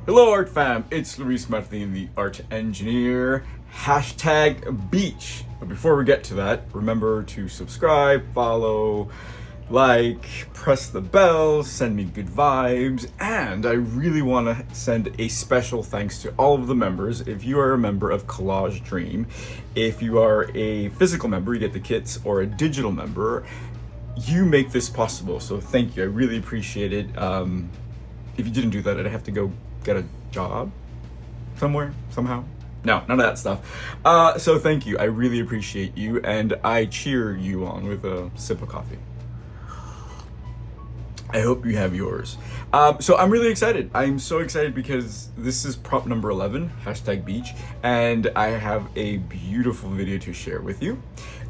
Hello art fam, it's Luis Martin, the art engineer, hashtag beach. But before we get to that, remember to subscribe, follow, like, press the bell, send me good vibes, and I really want to send a special thanks to all of the members. If you are a member of Collage Dream, if you are a physical member, you get the kits, or a digital member, you make this possible, so thank you, I really appreciate it. If you didn't do that, I'd have to go get a job somewhere, somehow. No, none of that stuff. So thank you, I really appreciate you, and I cheer you on with a sip of coffee. I hope you have yours. So I'm really excited. I'm so excited because this is prop number 11, hashtag beach, and I have a beautiful video to share with you.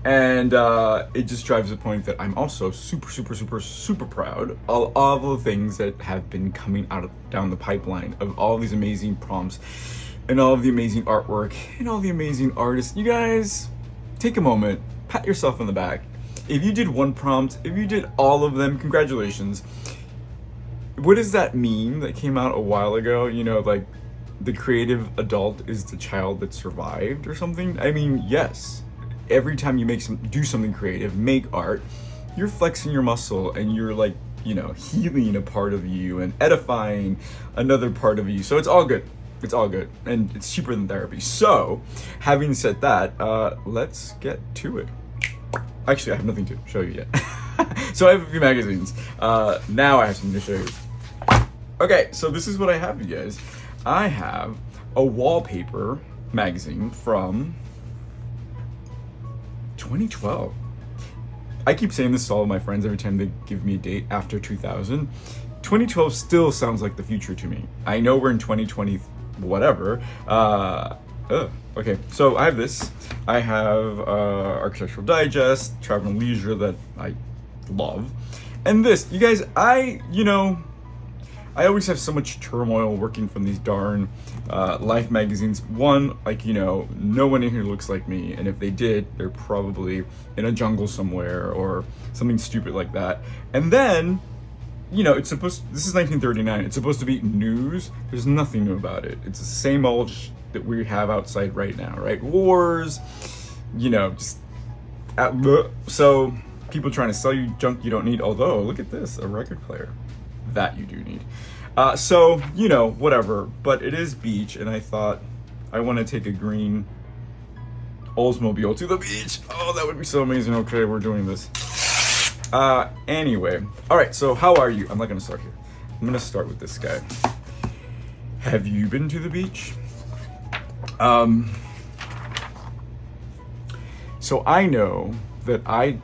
And it just drives the point that I'm also super proud of all the things that have been coming down the pipeline of all these amazing prompts and all of the amazing artwork and all the amazing artists. You guys, take a moment, pat yourself on the back. If you did one prompt, if you did all of them, congratulations. What does that mean that came out a while ago? You know, like the creative adult is the child that survived or something? I mean, yes. Every time you do something creative, make art, you're flexing your muscle and you're like, you know, healing a part of you and edifying another part of you. So it's all good. It's all good. And it's cheaper than therapy. So having said that, let's get to it. Actually, I have nothing to show you yet. So I have a few magazines. Now I have something to show you. Okay, so this is what I have, you guys. I have a wallpaper magazine from 2012. I keep saying this to all of my friends every time they give me a date after 2000. 2012 still sounds like the future to me. I know we're in 2020, whatever. Okay, so I have this. I have Architectural Digest, Travel and Leisure that I love. And this, you guys, I always have so much turmoil working from these darn Life magazines. One, like, no one in here looks like me, and if they did, they're probably in a jungle somewhere or something stupid like that. And then, this is 1939, it's supposed to be news. There's nothing new about it. It's the same old that we have outside right now, right? Wars, so people trying to sell you junk you don't need, although, look at this, a record player. That you do need. So, whatever, but it is beach, and I thought I want to take a green Oldsmobile to the beach. Oh, that would be so amazing. Okay, we're doing this. Anyway, all right, so how are you? I'm not going to start here. I'm going to start with this guy. Have you been to the beach? So I know that I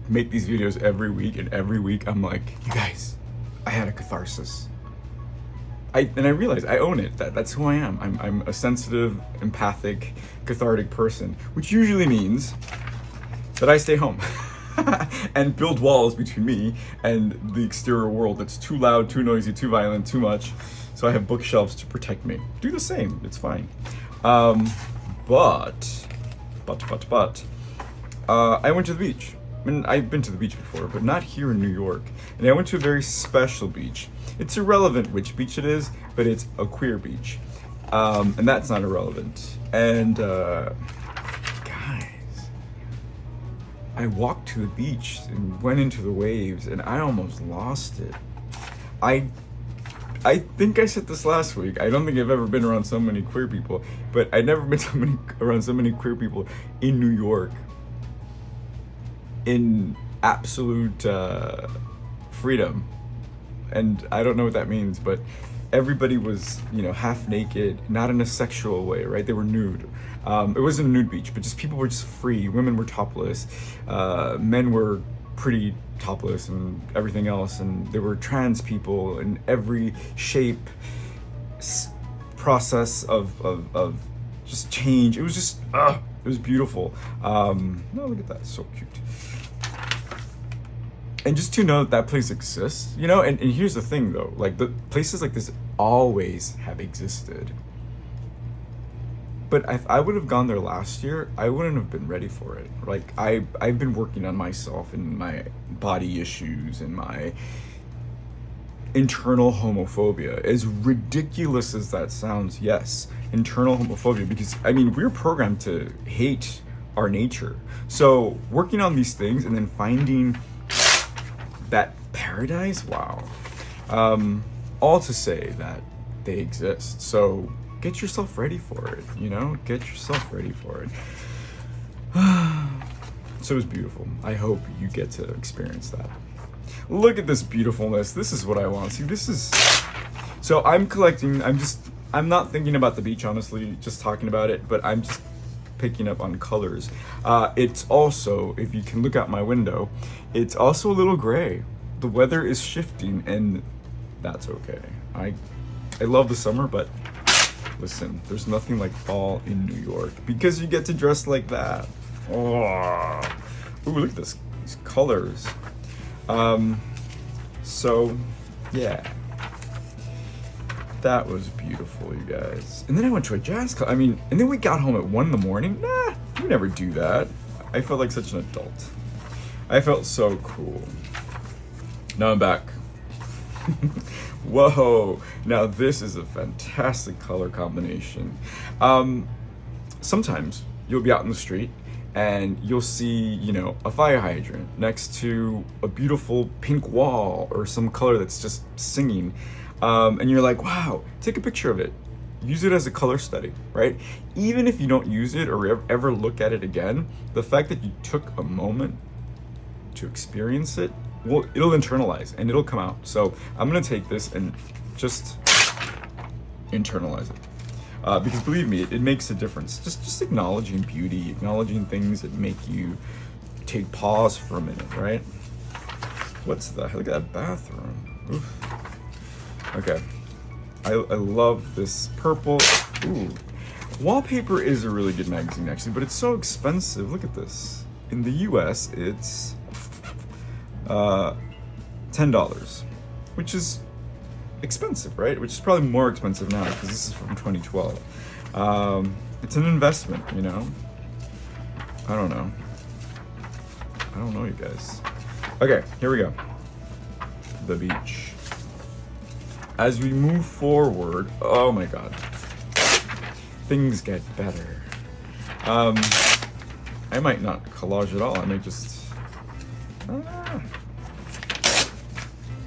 make these videos every week, and every week I'm like, you guys, I had a catharsis. I realize I own it. That's who I am. I'm a sensitive, empathic, cathartic person, which usually means that I stay home and build walls between me and the exterior world that's too loud, too noisy, too violent, too much. So I have bookshelves to protect me. Do the same. It's fine. But I went to the beach. I mean, I've been to the beach before, but not here in New York. And I went to a very special beach. It's irrelevant which beach it is, but it's a queer beach. And that's not irrelevant. And guys, I walked to the beach and went into the waves, and I almost lost it. I think I said this last week. I don't think I've ever been around so many queer people, but I've never been around so many queer people in New York. In absolute freedom. And I don't know what that means, but everybody was, half naked, not in a sexual way, right? They were nude. It wasn't a nude beach, but just people were just free. Women were topless. Men were pretty topless and everything else. And there were trans people in every shape, process of just change. It was just, it was beautiful. Oh, look at that, it's so cute. And just to know that place exists, and here's the thing though, like the places like this always have existed. But if I would have gone there last year, I wouldn't have been ready for it. Like I've been working on myself and my body issues and my internal homophobia. As ridiculous as that sounds, yes, internal homophobia, because I mean, we're programmed to hate our nature. So working on these things and then finding that paradise, wow. All to say that they exist. So get yourself ready for it, you know? Get yourself ready for it. So it was beautiful. I hope you get to experience that. Look at this beautifulness. This is what I want. See, this is... So I'm collecting, I'm not thinking about the beach, honestly, just talking about it, but I'm just picking up on colors. It's also, if you can look out my window, it's also a little gray. The weather is shifting, and that's okay. I love the summer, but listen, there's nothing like fall in New York because you get to dress like that. Oh, ooh, look at this, these colors. So yeah, that was beautiful, you guys. And then I went to a jazz club. I mean, and then we got home at 1 a.m. Nah, you never do that. I felt like such an adult. I felt so cool. Now I'm back. Whoa, now this is a fantastic color combination. Sometimes you'll be out in the street and you'll see, you know, a fire hydrant next to a beautiful pink wall or some color that's just singing. And you're like, wow, take a picture of it. Use it as a color study, right? Even if you don't use it or ever look at it again, the fact that you took a moment to experience it, well, it'll internalize and it'll come out. So I'm gonna take this and just internalize it. Because believe me, it makes a difference. Just acknowledging beauty, acknowledging things that make you take pause for a minute, right? What's that? Look at that bathroom. Oof. Okay. I love this purple. Ooh. Wallpaper is a really good magazine actually, but it's so expensive. Look at this. In the US, it's $10, which is expensive, right? Which is probably more expensive now because this is from 2012. It's an investment, you know? I don't know, you guys. Okay, here we go. The beach. As we move forward, oh my God, things get better. I might not collage at all. I might just,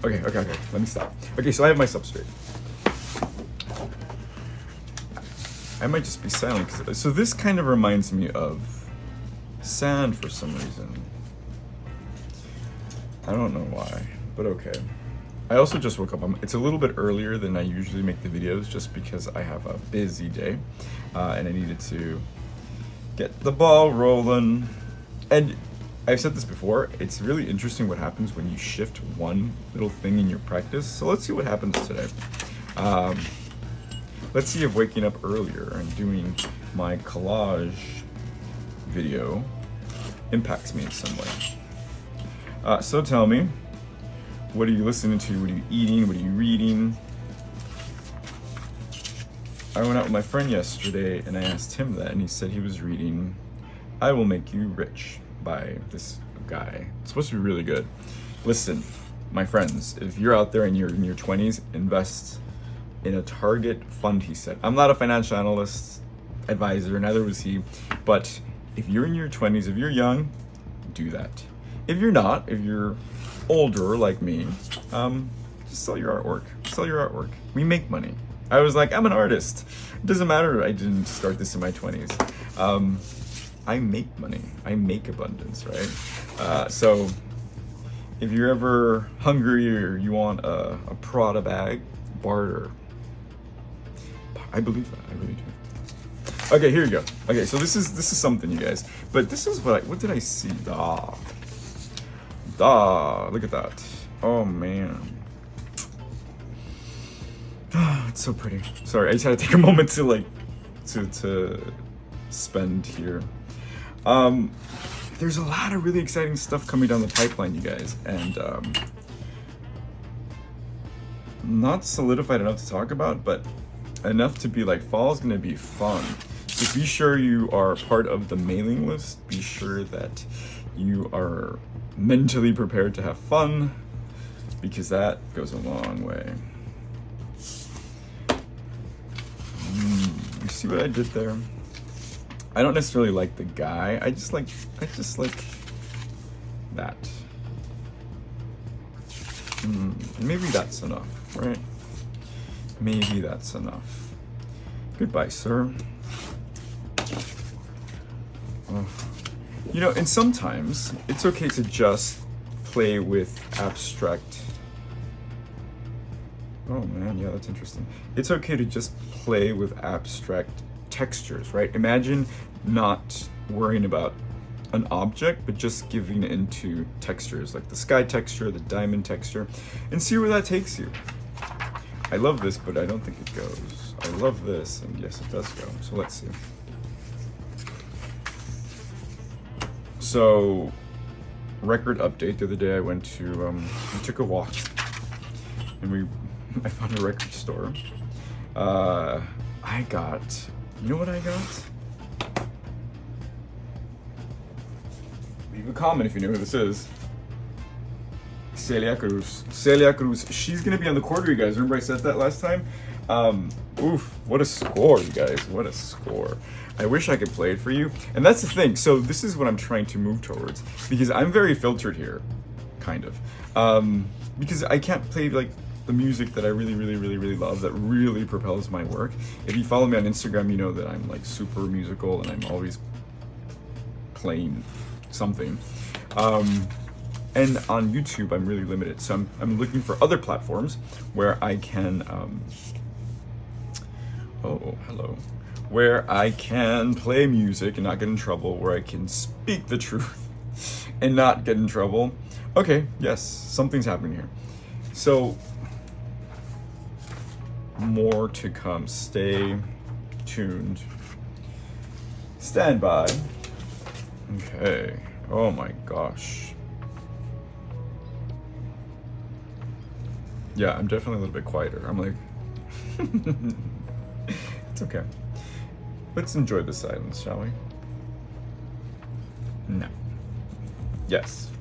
Okay, let me stop. Okay, so I have my substrate. I might just be silent, so this kind of reminds me of sand for some reason. I don't know why, but okay. I also just woke up. It's a little bit earlier than I usually make the videos just because I have a busy day and I needed to get the ball rolling. And I've said this before, it's really interesting what happens when you shift one little thing in your practice. So let's see what happens today. Let's see if waking up earlier and doing my collage video impacts me in some way. So tell me, what are you listening to? What are you eating? What are you reading? I went out with my friend yesterday and I asked him that, and he said he was reading I Will Make You Rich by this guy. It's supposed to be really good. Listen, my friends, if you're out there and you're in your 20s, invest in a target fund, he said. I'm not a financial analyst, advisor, neither was he, but if you're in your 20s, if you're young, do that. If you're not, if you're older like me, just sell your artwork. Sell your artwork. We make money. I was like, I'm an artist. It doesn't matter I didn't start this in my 20s. I make money. I make abundance, right? So if you're ever hungry or you want a Prada bag, barter. I believe that. I really do. Okay, here you go. Okay, so this is something, you guys. But this is what did I see? Look at that. Oh man. It's so pretty. Sorry, I just had to take a moment to to spend here. There's a lot of really exciting stuff coming down the pipeline, you guys, and not solidified enough to talk about, but enough to be like, fall is gonna be fun. So be sure you are part of the mailing list. Be sure that you are mentally prepared to have fun, because that goes a long way. You see what I did there? I don't necessarily like the guy. I just like that. Maybe that's enough, right? Maybe that's enough. Goodbye, sir. You know, and sometimes it's okay to just play with abstract. Oh man, yeah, that's interesting. It's okay to just play with abstract textures, right? Imagine not worrying about an object, but just giving it into textures, like the sky texture, the diamond texture, and see where that takes you. I love this, but I don't think it goes. I love this, and yes, it does go. So let's see. So, record update. The other day I went to, we took a walk, and I found a record store. I got, you know what I got? Leave a comment if you know who this is. Celia Cruz. Celia Cruz. She's gonna be on the quarter, you guys. Remember I said that last time? Oof, what a score, you guys. What a score. I wish I could play it for you. And that's the thing. So this is what I'm trying to move towards, because I'm very filtered here, kind of. Because I can't play like the music that I really love, that really propels my work. If you follow me on Instagram, you know that I'm like super musical and I'm always playing something. And on YouTube, I'm really limited. So I'm looking for other platforms where I can, oh, hello. Where I can play music and not get in trouble, where I can speak the truth and not get in trouble. Okay, yes, something's happening here. So, more to come. Stay tuned. Stand by. Okay. Oh my gosh. Yeah, I'm definitely a little bit quieter. I'm like, it's okay. Let's enjoy the silence, shall we? No. Yes.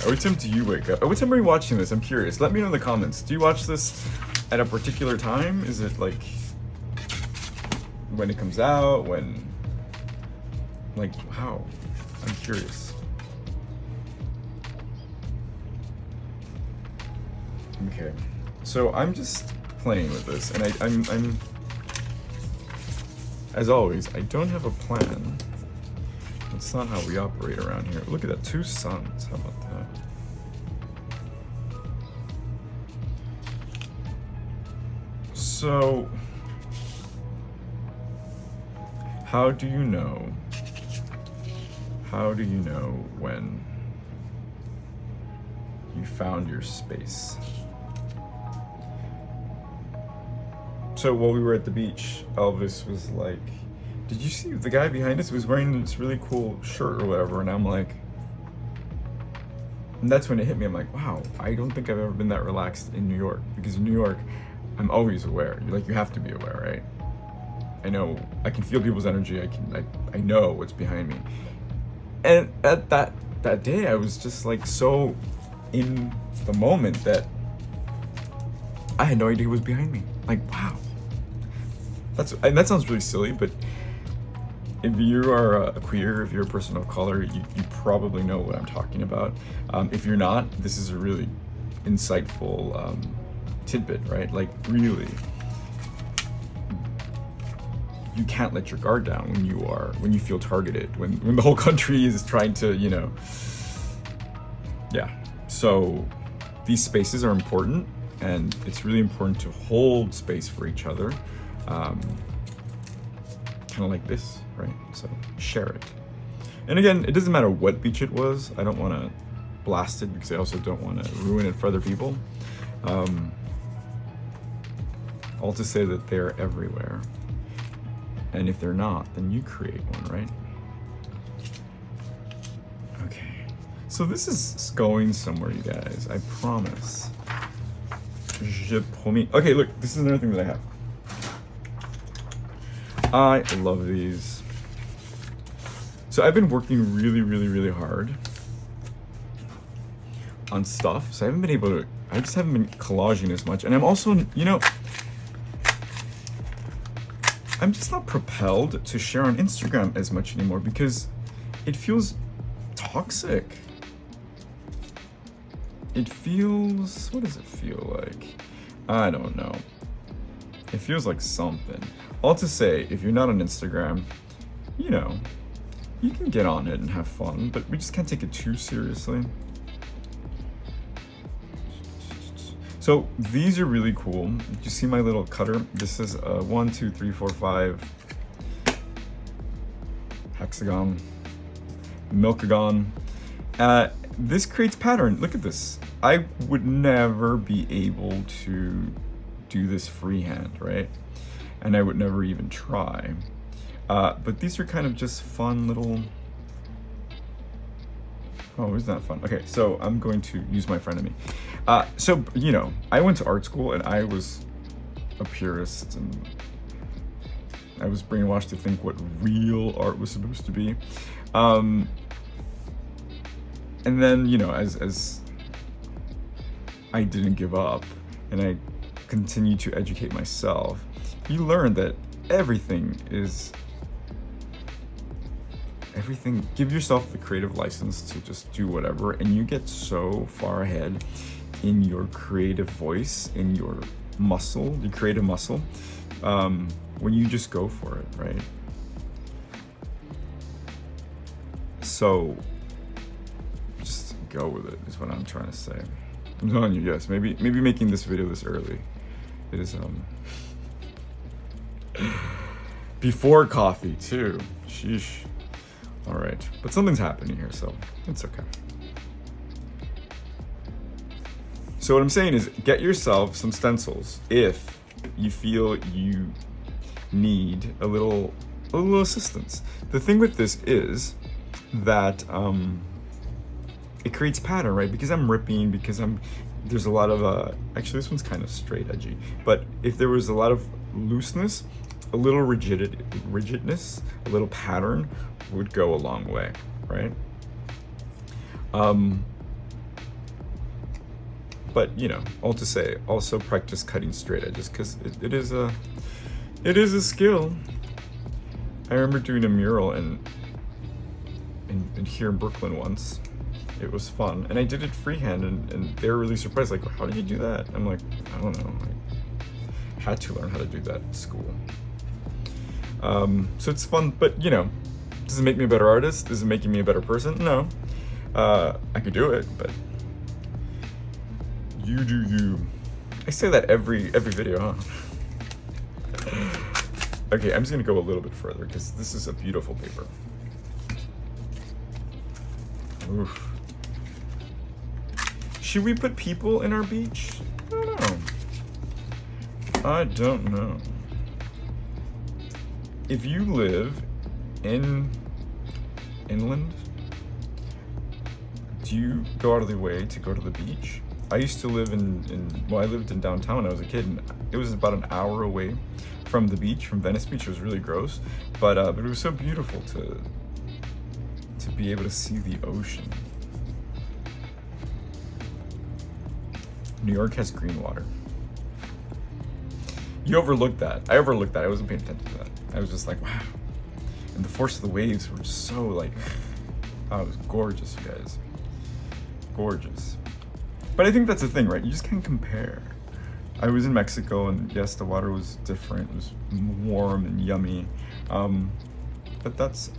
What time do you wake up? What time are you watching this? I'm curious. Let me know in the comments. Do you watch this at a particular time? Is it like when it comes out? When? Like, how? I'm curious. Okay. So I'm just playing with this, and I'm as always, I don't have a plan. That's not how we operate around here. Look at that, 2 suns. How about that? So, how do you know? How do you know when you found your space? So while we were at the beach, Elvis was like, did you see the guy behind us was wearing this really cool shirt or whatever? And I'm like, and that's when it hit me. I'm like, wow, I don't think I've ever been that relaxed in New York. Because in New York, I'm always aware. Like, you have to be aware, right? I know, I can feel people's energy. I know what's behind me. And at that day, I was just like so in the moment that I had no idea who was behind me. Like, wow. And that sounds really silly, but if you are a queer, if you're a person of color, you probably know what I'm talking about. If you're not, this is a really insightful tidbit, right? Like, really, you can't let your guard down when you feel targeted, when the whole country is trying to, you know, yeah. So these spaces are important, and it's really important to hold space for each other. Kind of like this, right? So share it. And again, it doesn't matter what beach it was. I don't want to blast it because I also don't want to ruin it for other people. All to say that they're everywhere. And if they're not, then you create one, right? Okay. So this is going somewhere, you guys. I promise. Je promets. Okay, look, this is another thing that I have. I love these. So I've been working really hard on stuff, so I haven't been able to, I just haven't been collaging as much. And I'm also, you know, I'm just not propelled to share on Instagram as much anymore because it feels toxic. It feels, what does it feel like? I don't know. It feels like something. All to say, if you're not on Instagram, you know, you can get on it and have fun, but we just can't take it too seriously. So these are really cool. Did you see my little cutter? This is a 1, 2, 3, 4, 5 hexagon, milkagon. This creates pattern. Look at this. I would never be able to do this freehand, right? And I would never even try. But these are kind of just fun little, oh, isn't that fun? Okay, so I'm going to use my frenemy. So, you know, I went to art school and I was a purist and I was brainwashed to think what real art was supposed to be. And then, you know, as I didn't give up and I continued to educate myself, you learn that everything, give yourself the creative license to just do whatever, and you get so far ahead in your creative voice, in your muscle, your creative muscle, when you just go for it, right? So just go with it is what I'm trying to say. I'm telling you, yes, maybe making this video this early is before coffee too. Sheesh. All right, but something's happening here, so it's okay. So what I'm saying is get yourself some stencils if you feel you need a little assistance. The thing with this is that it creates pattern, right? Because I'm ripping, because there's a lot of actually this one's kind of straight edgy, but if there was a lot of looseness, a little rigidness, a little pattern would go a long way, right? But you know, all to say, also practice cutting straight edges because it is a skill. I remember doing a mural in here in Brooklyn once. It was fun, and I did it freehand, and they were really surprised. Like, how did you do that? I'm like, I don't know. I had to learn how to do that at school. So it's fun, but you know, does it make me a better artist? Is it making me a better person? No. I could do it, but you do you. I say that every video, huh? Okay, I'm just gonna go a little bit further because this is a beautiful paper. Oof. Should we put people in our beach? I don't know. If you live in inland, do you go out of the way to go to the beach? I used to live I lived in downtown when I was a kid, and it was about an hour away from the beach, from Venice Beach. It was really gross, but it was so beautiful to be able to see the ocean. New York has green water. You overlooked that. I overlooked that. I wasn't paying attention to that. I was just like, wow. And the force of the waves were just so like, oh, it was gorgeous, you guys. Gorgeous. But I think that's the thing, right? You just can't compare. I was in Mexico, and yes, the water was different. It was warm and yummy. But that's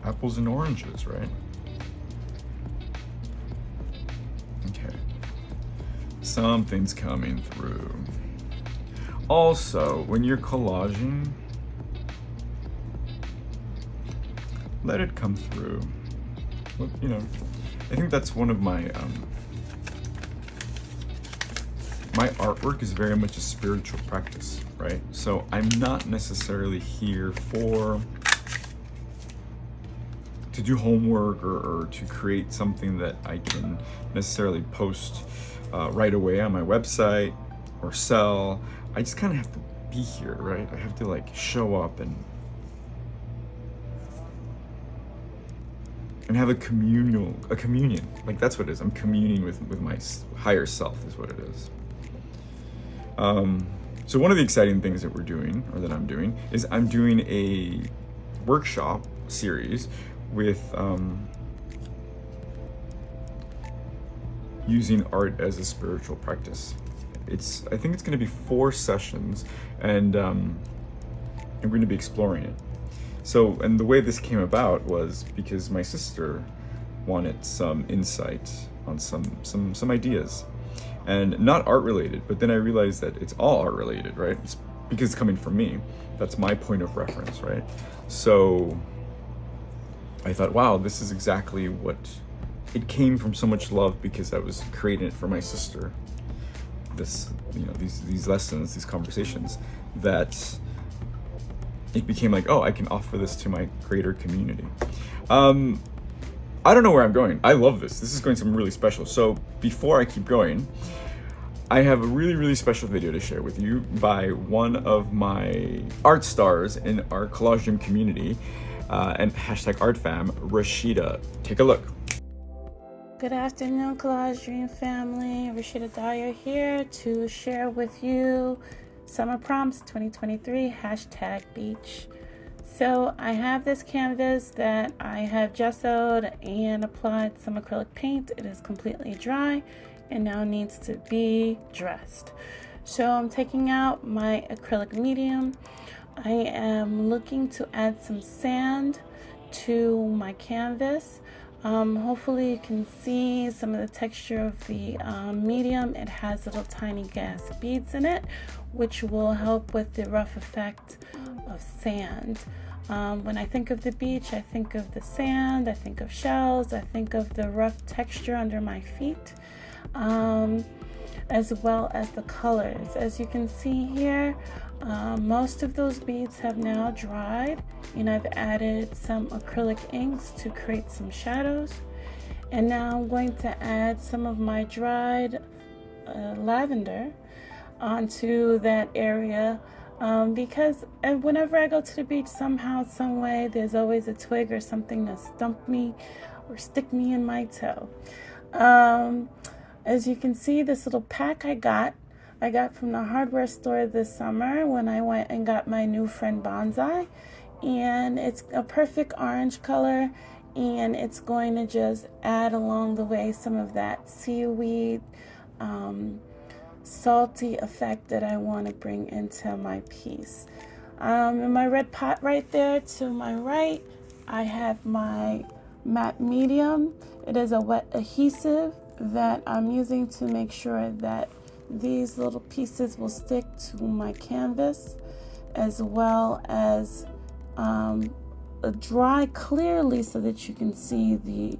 apples and oranges, right? Okay. Something's coming through. Also, when you're collaging, let it come through. Well, you know, I think that's one of my my artwork is very much a spiritual practice, right? So I'm not necessarily here to do homework or to create something that I can necessarily post right away on my website or sell. I just kind of have to be here, right? I have to like show up and and have a communion. Like, that's what it is. I'm communing with my higher self is what it is. So one of the exciting things that we're doing, or that I'm doing, is I'm doing a workshop series with using art as a spiritual practice. I think it's going to be 4 sessions, and we're going to be exploring it. So, and the way this came about was because my sister wanted some insight on some ideas, and not art related, but then I realized that it's all art related, right? It's because it's coming from me. That's my point of reference, right? So I thought, wow, this is exactly what it came from, so much love, because I was creating it for my sister. This, these lessons, these conversations, that it became like, oh, I can offer this to my greater community. I don't know where I'm going. I love this. This is going something really special. So before I keep going, I have a really, really special video to share with you by one of my art stars in our Collage Dream community, and #ArtFam, Rashida. Take a look. Good afternoon, Collage Dream family. Rashida Dyer here to share with you Summer Prompts 2023 #beach. So I have this canvas that I have gessoed and applied some acrylic paint. It is completely dry and now needs to be dressed. So I'm taking out my acrylic medium. I am looking to add some sand to my canvas. Hopefully you can see some of the texture of the medium. It has little tiny gas beads in it, which will help with the rough effect of sand. When I think of the beach, I think of the sand, I think of shells, I think of the rough texture under my feet, as well as the colors. As you can see here, most of those beads have now dried, and I've added some acrylic inks to create some shadows. And now I'm going to add some of my dried lavender onto that area, because whenever I go to the beach, somehow, some way, there's always a twig or something to stump me or stick me in my toe. As you can see, this little pack I got from the hardware store this summer when I went and got my new friend bonsai, and it's a perfect orange color, and it's going to just add along the way some of that seaweed salty effect that I want to bring into my piece. In my red pot right there to my right, I have my matte medium. It is a wet adhesive that I'm using to make sure that these little pieces will stick to my canvas, as well as dry clearly so that you can see the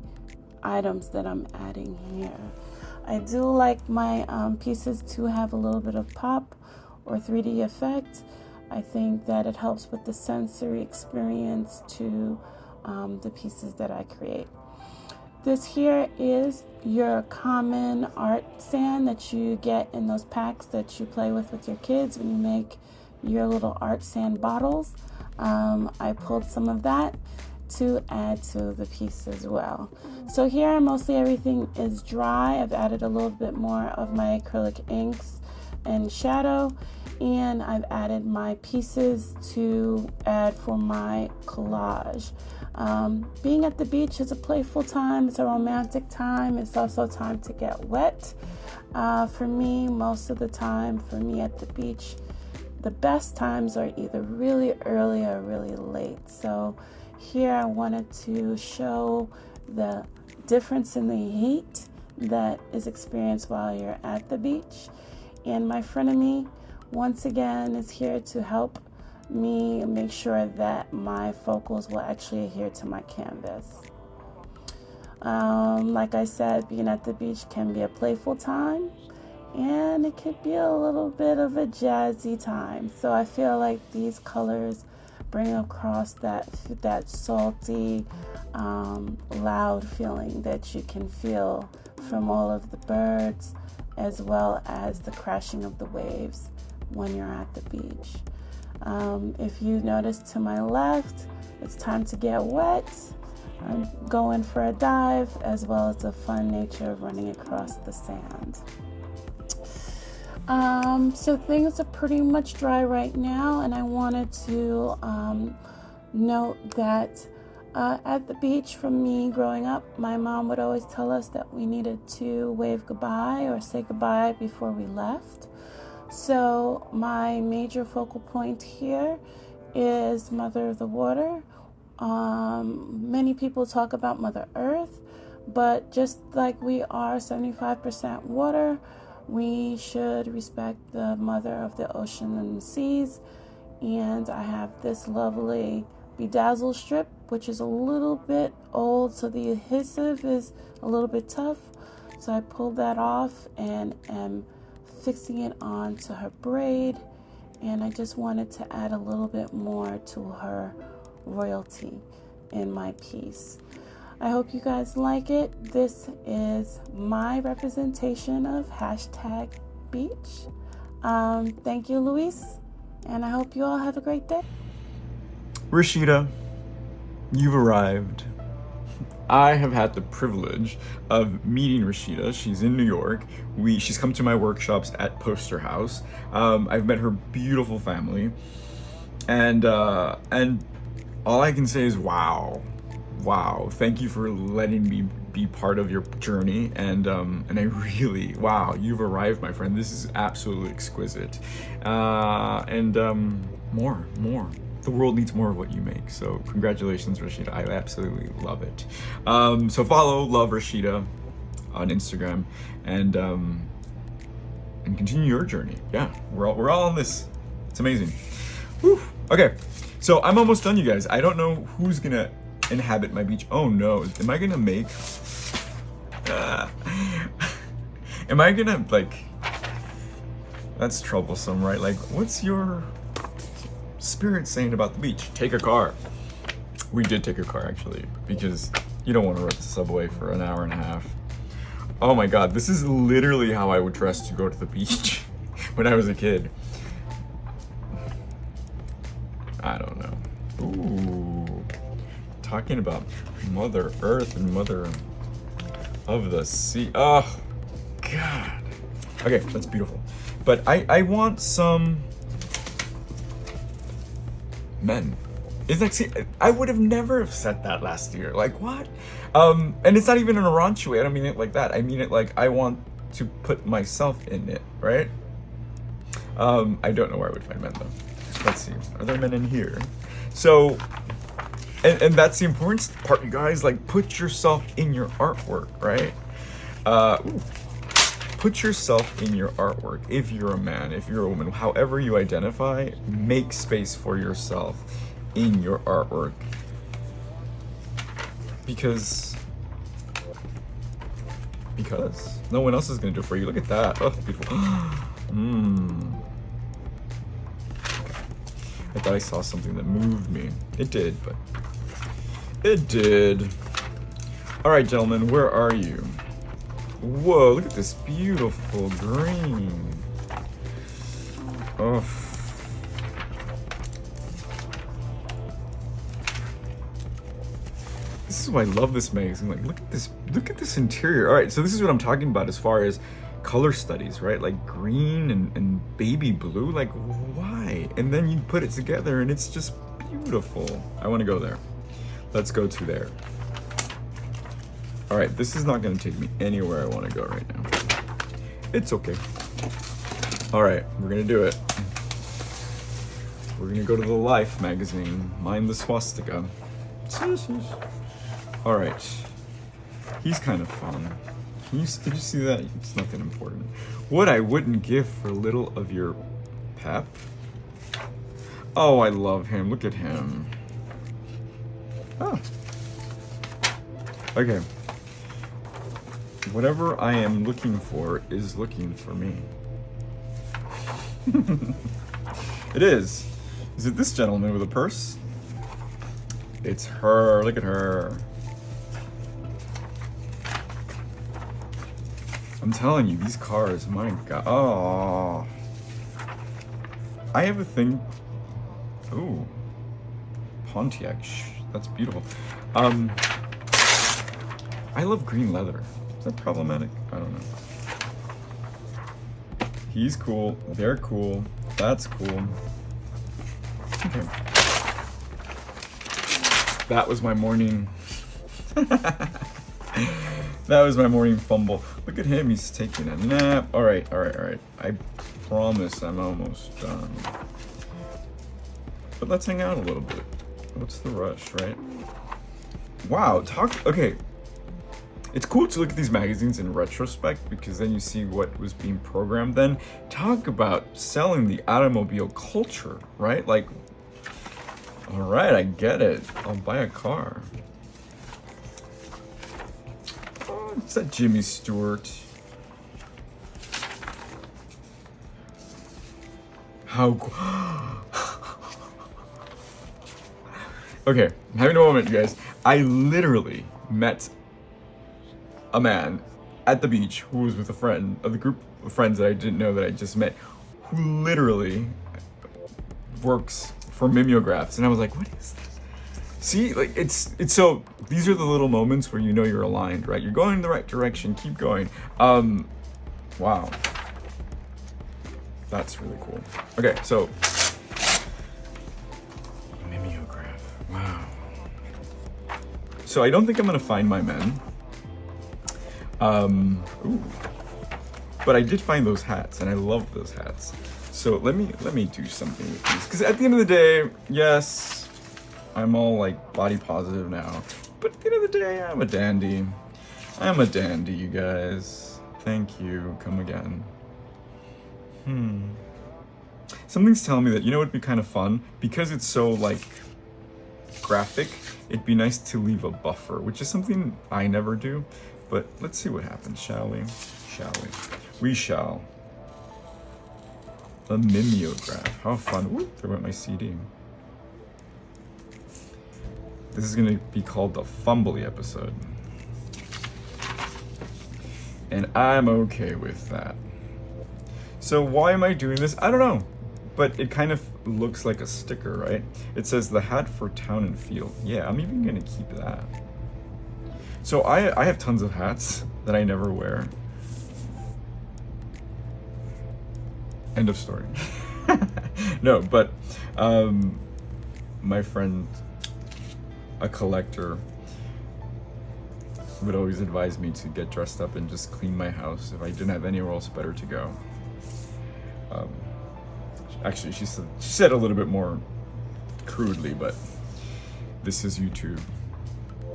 items that I'm adding here. I do like my pieces to have a little bit of pop or 3D effect. I think that it helps with the sensory experience to the pieces that I create. This here is your common art sand that you get in those packs that you play with your kids when you make your little art sand bottles. I pulled some of that to add to the piece as well. So here mostly everything is dry. I've added a little bit more of my acrylic inks and shadow, and I've added my pieces to add for my collage. Being at the beach is a playful time, it's a romantic time, it's also time to get wet. For me, most of the time, for me at the beach, the best times are either really early or really late. So here I wanted to show the difference in the heat that is experienced while you're at the beach. And my frenemy, once again, is here to help me make sure that my focals will actually adhere to my canvas. Like I said, being at the beach can be a playful time, and it could be a little bit of a jazzy time. So I feel like these colors bring across that salty, loud feeling that you can feel from all of the birds, as well as the crashing of the waves when you're at the beach. If you notice to my left, it's time to get wet. going for a dive, as well as the fun nature of running across the sand. So things are pretty much dry right now, and I wanted to note that at the beach, from me growing up, my mom would always tell us that we needed to wave goodbye or say goodbye before we left. So my major focal point here is Mother of the Water. Many people talk about Mother Earth, but just like we are 75% water, we should respect the Mother of the ocean and seas. And I have this lovely bedazzle strip, which is a little bit old, so the adhesive is a little bit tough. So I pulled that off and am fixing it onto her braid, and I just wanted to add a little bit more to her royalty in my piece. I hope you guys like it. This is my representation of #beach. Thank you, Luis, and I hope you all have a great day. Rashida, you've arrived. I have had the privilege of meeting Rashida. She's in New York. She's come to my workshops at Poster House. I've met her beautiful family, and all I can say is wow. Thank you for letting me be part of your journey, and I really, wow, you've arrived, my friend. This is absolutely exquisite, more. The world needs more of what you make. So congratulations, Rashida. I absolutely love it. So follow Love Rashida on Instagram, and continue your journey. Yeah, we're all on this. It's amazing. Whew. Okay, so I'm almost done, you guys. I don't know who's gonna inhabit my beach. Oh no, am I gonna make? Am I gonna That's troublesome, right? Like, what's your spirit saying about the beach? Take a car. We did take a car, actually, because you don't want to ride the subway for an hour and a half. Oh my god, this is literally how I would dress to go to the beach when I was a kid. I don't know. Ooh, talking about Mother Earth and Mother of the Sea. Oh god. Okay, that's beautiful. But I want some men. It's like, see, I would have never have said that last year. Like, what? And it's not even in a raunchy way. I don't mean it like that. I mean it like I want to put myself in it, right? I don't know where I would find men though. Let's see. Are there men in here? So, and that's the important part, you guys. Like, put yourself in your artwork, right? Put yourself in your artwork. If you're a man, if you're a woman, however you identify, make space for yourself in your artwork. Because no one else is gonna do it for you. Look at that. Oh, beautiful. I thought I saw something that moved me. It did, but it did. All right, gentlemen, where are you? Whoa, look at this beautiful green. Oh. This is why I love this magazine. Like, look at this interior. All right, so this is what I'm talking about as far as color studies, right? Like green and baby blue. Like, why? And then you put it together and it's just beautiful. I want to go there. Let's go to there. All right, this is not going to take me anywhere I want to go right now. It's okay. All right, we're going to do it. We're going to go to the Life magazine. Mind the swastika. All right. He's kind of fun. Did you see that? It's nothing important. What I wouldn't give for a little of your pep. Oh, I love him. Look at him. Oh. Okay. Whatever I am looking for is looking for me. It is. Is it this gentleman with a purse? It's her. Look at her. I'm telling you, these cars, my god. Oh. I have a thing. Ooh. Pontiac. That's beautiful. I love green leather. Is that problematic? I don't know. He's cool. They're cool. That's cool. Okay. That was my morning. That was my morning fumble. Look at him. He's taking a nap. All right. I promise I'm almost done. But let's hang out a little bit. What's the rush, right? Wow. Okay. It's cool to look at these magazines in retrospect because then you see what was being programmed then. Talk about selling the automobile culture, right? Like, all right, I get it. I'll buy a car. Oh, it's that Jimmy Stewart. How cool. Okay, I'm having a moment, you guys. I literally met a man at the beach who was with a friend of the group of friends that I didn't know that I just met, who literally works for mimeographs, and I was like, what is this? See, like it's so these are the little moments where you know you're aligned, right? You're going in the right direction, keep going. Wow. That's really cool. Okay, so mimeograph. Wow. So I don't think I'm gonna find my men. Ooh. But I did find those hats, and I love those hats. So let me do something with these, because at the end of the day, yes, I'm all like body positive now, but at the end of the day, I'm a dandy. I'm a dandy, you guys. Thank you. Come again. Something's telling me that, you know, it'd be kind of fun because it's so like graphic. It'd be nice to leave a buffer, which is something I never do. But let's see what happens, shall we? Shall we? We shall. A mimeograph. How fun. Whoop, there went my CD. This is going to be called the Fumbly episode. And I'm okay with that. So why am I doing this? I don't know. But it kind of looks like a sticker, right? It says the hat for town and field. Yeah, I'm even going to keep that. So I have tons of hats that I never wear. End of story. No, but my friend, a collector, would always advise me to get dressed up and just clean my house if I didn't have anywhere else better to go. Actually, she said a little bit more crudely, but this is YouTube.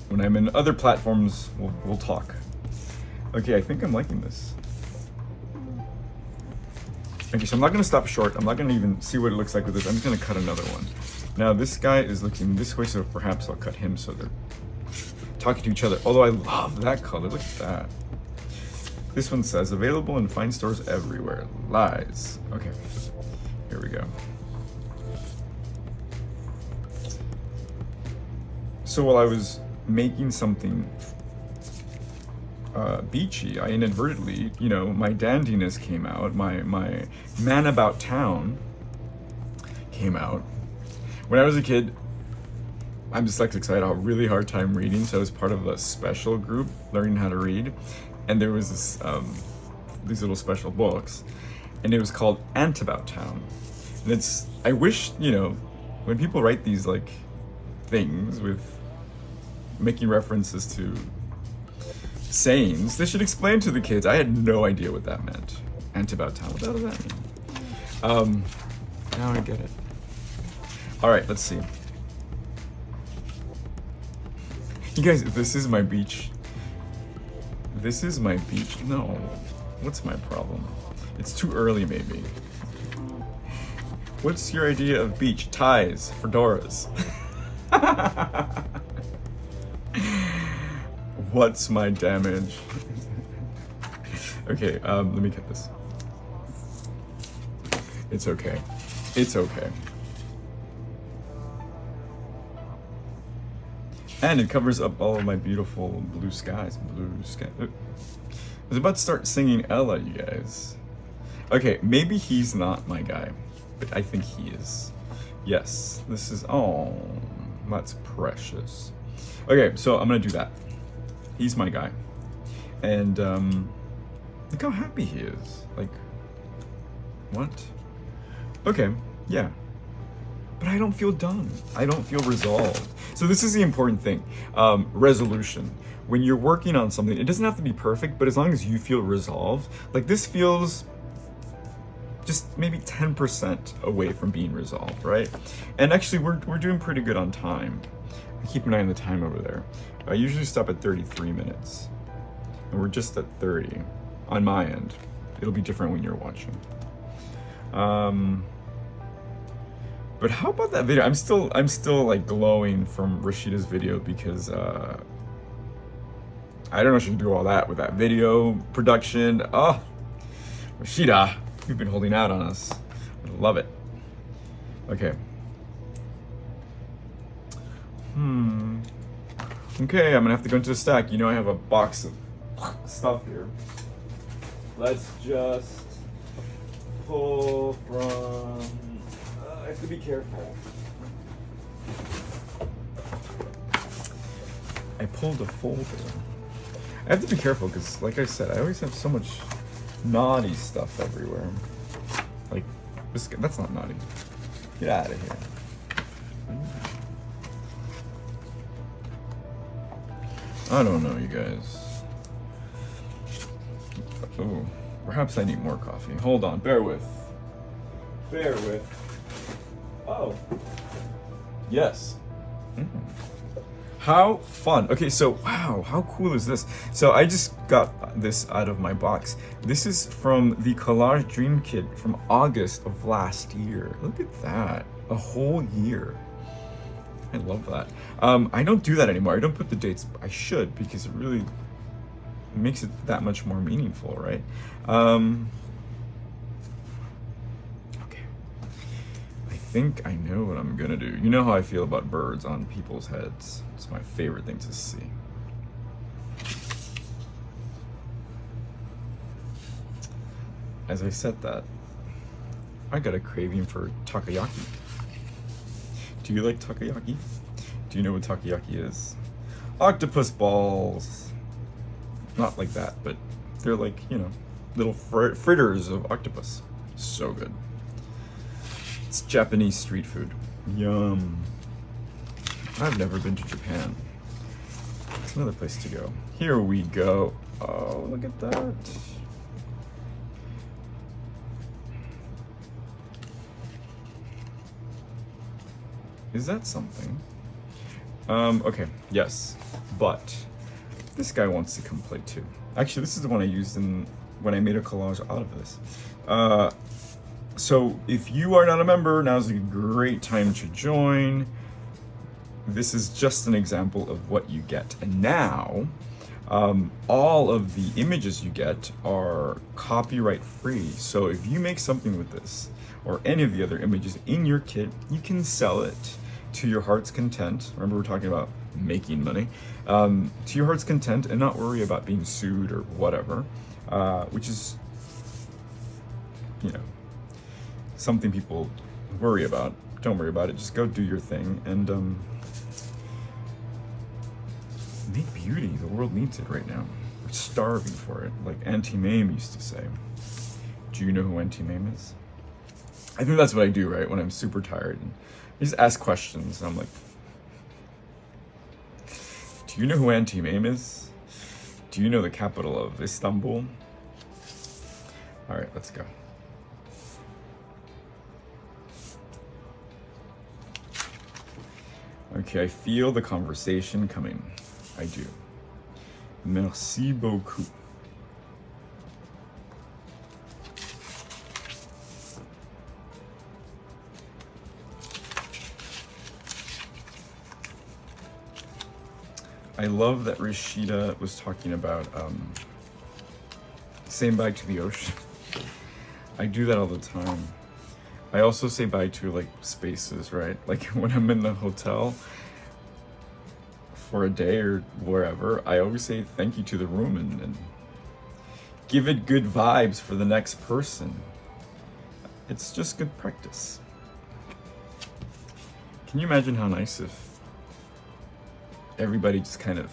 When I'm in other platforms, we'll talk. Okay, I think I'm liking this. Okay, so I'm not gonna stop short. I'm not gonna even see what it looks like with this. I'm just gonna cut another one. Now this guy is looking this way, so perhaps I'll cut him so they're talking to each other. Although I love that color, look at that. This one says, available in fine stores everywhere. Lies. Okay, here we go. So while I was making something beachy, I inadvertently, you know, my dandiness came out, my man about town came out. When I was a kid, I'm dyslexic, so I had a really hard time reading, so I was part of a special group learning how to read, and there was this these little special books, and it was called Ant About Town. And I wish, you know, when people write these like things with making references to sayings, they should explain to the kids. I had no idea what that meant. Ant About Town, what does that mean? Now I get it. All right, let's see. You guys, this is my beach. This is my beach. No, what's my problem? It's too early, maybe. What's your idea of beach? Ties, fedoras. What's my damage? Okay, let me get this. It's okay. It's okay. And it covers up all of my beautiful blue skies. Blue sky. I was about to start singing Ella, you guys. Okay, maybe he's not my guy, but I think he is. Yes, this is, oh, that's precious. Okay, so I'm gonna do that. He's my guy. And look how happy he is. Like, what? Okay, yeah. But I don't feel done. I don't feel resolved. So this is the important thing. Resolution. When you're working on something, it doesn't have to be perfect, but as long as you feel resolved, like this feels just maybe 10% away from being resolved, right? And actually we're doing pretty good on time. I keep an eye on the time over there. I usually stop at 33 minutes. And we're just at 30 on my end. It'll be different when you're watching. But how about that video? I'm still like glowing from Rashida's video because I don't know if she can do all that with that video production. Oh, Rashida, you've been holding out on us. I love it. Okay. Okay, I'm gonna have to go into the stack. You know I have a box of stuff here. Let's just pull from... I have to be careful. I pulled a folder. I have to be careful because, like I said, I always have so much naughty stuff everywhere. Like, this, that's not naughty. Get out of here. I don't know, you guys. Oh, perhaps I need more coffee. Hold on, bear with. Bear with. Oh. Yes. How fun. Okay, so wow, how cool is this? So I just got this out of my box. This is from the Collage Dream Kit from August of last year. Look at that. A whole year. I love that. I don't do that anymore. I don't put the dates. I should, because it really makes it that much more meaningful, right? Okay. I think I know what I'm gonna do. You know how I feel about birds on people's heads. It's my favorite thing to see. As I said that, I got a craving for takoyaki. Do you like takoyaki? Do you know what takoyaki is? Octopus balls. Not like that, but they're like, you know, little fritters of octopus. So good. It's Japanese street food. Yum. I've never been to Japan. It's another place to go. Here we go. Oh, look at that. Is that something? Okay, yes, but this guy wants to come play too. Actually, this is the one I used when I made a collage out of this. So if you are not a member, now's a great time to join. This is just an example of what you get. And now, all of the images you get are copyright free. So if you make something with this, or any of the other images in your kit, you can sell it to your heart's content. Remember, we're talking about making money. To your heart's content and not worry about being sued or whatever, which is, you know, something people worry about. Don't worry about it. Just go do your thing and make beauty. The world needs it right now. We're starving for it, like Auntie Mame used to say. Do you know who Auntie Mame is? I think that's what I do, right? When I'm super tired. And I just ask questions. And I'm like, do you know who Auntie Mame is? Do you know the capital of Istanbul? All right, let's go. Okay, I feel the conversation coming. I do. Merci beaucoup. I love that Rashida was talking about saying bye to the ocean. I do that all the time. I also say bye to like spaces, right? Like when I'm in the hotel for a day or wherever, I always say thank you to the room and give it good vibes for the next person. It's just good practice. Can you imagine how nice if everybody just kind of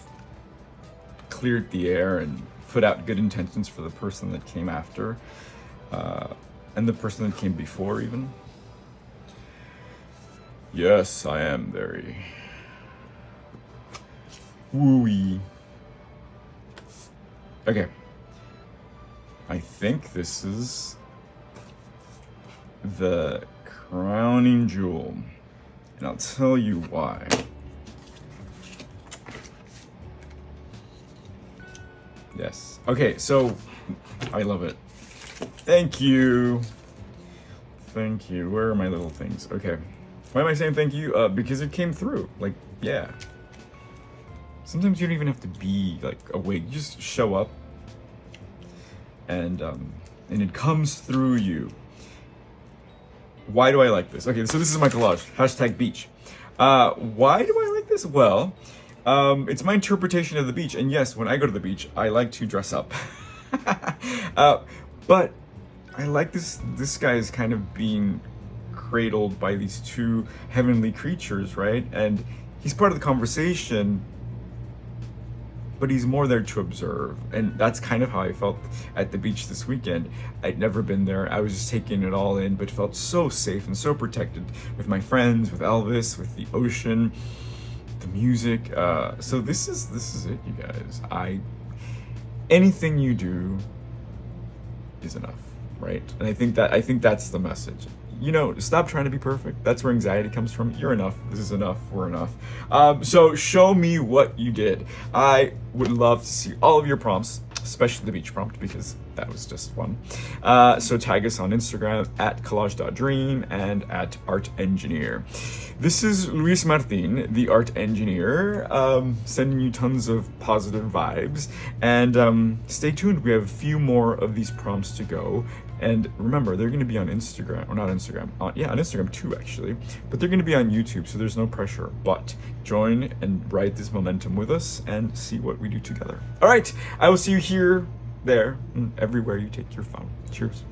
cleared the air and put out good intentions for the person that came after, and the person that came before even. Yes, I am very wooey. Okay. I think this is the crowning jewel, and I'll tell you why. Yes. Okay, so I love it. Thank you. Thank you. Where are my little things? Okay. Why am I saying thank you? Because it came through. Like, yeah. Sometimes you don't even have to be like awake. You just show up, and it comes through you. Why do I like this? Okay, so this is my collage. #beach. Why do I like this? Well, it's my interpretation of the beach. And yes, when I go to the beach, I like to dress up. But I like this guy is kind of being cradled by these two heavenly creatures, right? And he's part of the conversation, but he's more there to observe. And that's kind of how I felt at the beach this weekend. I'd never been there. I was just taking it all in, but felt so safe and so protected with my friends, with Elvis, with the ocean, the music. So this is it, you guys. Anything you do is enough, right? And I think that's the message. You know, stop trying to be perfect. That's where anxiety comes from. You're enough. This is enough. We're enough. So show me what you did. I would love to see all of your prompts, especially the beach prompt, because that was just fun. So tag us on Instagram at collage.dream and at artengineer. This is Luis Martin, the art engineer, sending you tons of positive vibes. And stay tuned. We have a few more of these prompts to go. And remember, they're going to be on Instagram, or not Instagram, on Instagram too, actually. But they're going to be on YouTube, so there's no pressure. But join and ride this momentum with us and see what we do together. All right, I will see you here, there, and everywhere you take your phone. Cheers.